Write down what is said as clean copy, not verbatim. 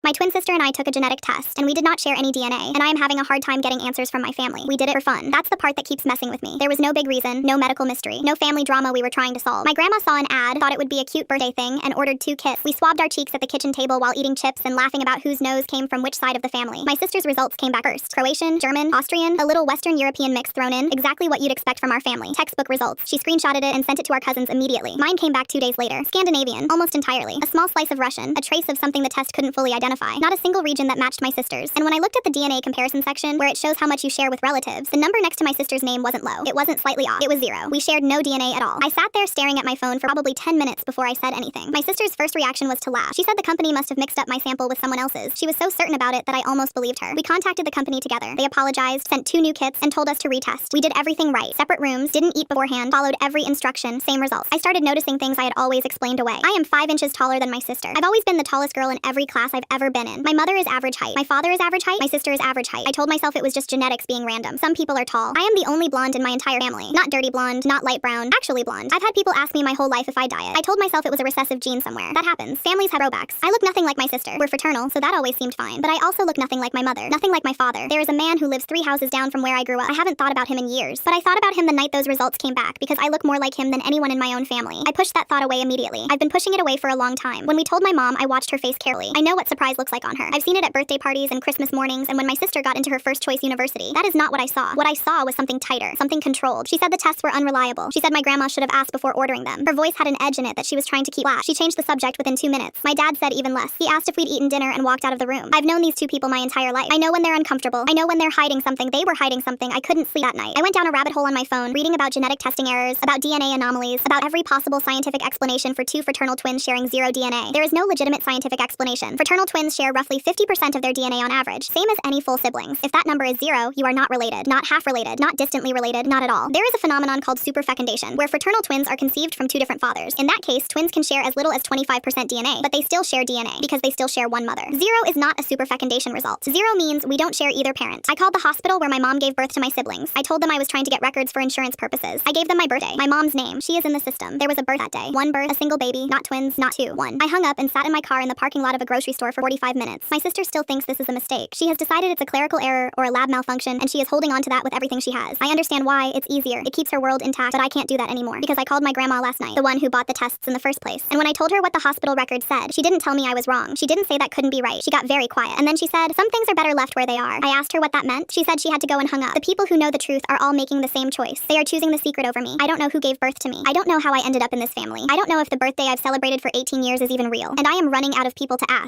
My twin sister and I took a genetic test, and we did not share any DNA, and I am having a hard time getting answers from my family. We did it for fun. That's the part that keeps messing with me. There was no big reason, no medical mystery, no family drama we were trying to solve. My grandma saw an ad, thought it would be a cute birthday thing, and ordered 2 kits. We swabbed our cheeks at the kitchen table while eating chips and laughing about whose nose came from which side of the family. My sister's results came back first. Croatian, German, Austrian, a little Western European mix thrown in, exactly what you'd expect from our family. Textbook results. She screenshotted it and sent it to our cousins immediately. Mine came back 2 days later. Scandinavian, almost entirely. A small slice of Russian, a trace of something the test couldn't fully identify. Not a single region that matched my sister's. And when I looked at the DNA comparison section, where it shows how much you share with relatives, the number next to my sister's name wasn't low. It wasn't slightly off. It was 0. We shared no DNA at all. I sat there staring at my phone for probably 10 minutes before I said anything. My sister's first reaction was to laugh. She said the company must have mixed up my sample with someone else's. She was so certain about it that I almost believed her. We contacted the company together. They apologized, sent 2 new kits, and told us to retest. We did everything right. Separate rooms, didn't eat beforehand, followed every instruction, same results. I started noticing things I had always explained away. I am 5 inches taller than my sister. I've always been the tallest girl in every class I've ever been in. My mother is average height. My father is average height. My sister is average height. I told myself it was just genetics being random. Some people are tall. I am the only blonde in my entire family. Not dirty blonde, not light brown, actually blonde. I've had people ask me my whole life if I dye it. I told myself it was a recessive gene somewhere. That happens. Families have throwbacks. I look nothing like my sister. We're fraternal, so that always seemed fine. But I also look nothing like my mother. Nothing like my father. There is a man who lives 3 houses down from where I grew up. I haven't thought about him in years. But I thought about him the night those results came back because I look more like him than anyone in my own family. I pushed that thought away immediately. I've been pushing it away for a long time. When we told my mom, I watched her face carefully. I know what surprise looks like on her. I've seen it at birthday parties and Christmas mornings and when my sister got into her first choice university. That is not what I saw. What I saw was something tighter, something controlled. She said the tests were unreliable. She said my grandma should have asked before ordering them. Her voice had an edge in it that she was trying to keep flat. She changed the subject within 2 minutes. My dad said even less. He asked if we'd eaten dinner and walked out of the room. I've known these 2 people my entire life. I know when they're uncomfortable. I know when they're hiding something. They were hiding something. I couldn't sleep that night. I went down a rabbit hole on my phone, reading about genetic testing errors, about DNA anomalies, about every possible scientific explanation for 2 fraternal twins sharing 0 DNA. There is no legitimate scientific explanation. Fraternal twins share roughly 50% of their DNA on average, same as any full siblings. If that number is 0, you are not related, not half related, not distantly related, not at all. There is a phenomenon called superfecundation, where fraternal twins are conceived from 2 different fathers. In that case, twins can share as little as 25% DNA, but they still share DNA because they still share one mother. 0 is not a superfecundation result. 0 means we don't share either parent. I called the hospital where my mom gave birth to my siblings. I told them I was trying to get records for insurance purposes. I gave them my birthday, my mom's name. She is in the system. There was a birth that day. 1 birth, a single baby, not twins, not 2. 1. I hung up and sat in my car in the parking lot of a grocery store for 45 minutes. My sister still thinks this is a mistake. She has decided it's a clerical error or a lab malfunction, and she is holding on to that with everything she has. I understand why. It's easier. It keeps her world intact, but I can't do that anymore because I called my grandma last night, the one who bought the tests in the first place. And when I told her what the hospital record said, she didn't tell me I was wrong. She didn't say that couldn't be right. She got very quiet. And then she said, some things are better left where they are. I asked her what that meant. She said she had to go and hung up. The people who know the truth are all making the same choice. They are choosing the secret over me. I don't know who gave birth to me. I don't know how I ended up in this family. I don't know if the birthday I've celebrated for 18 years is even real. And I am running out of people to ask.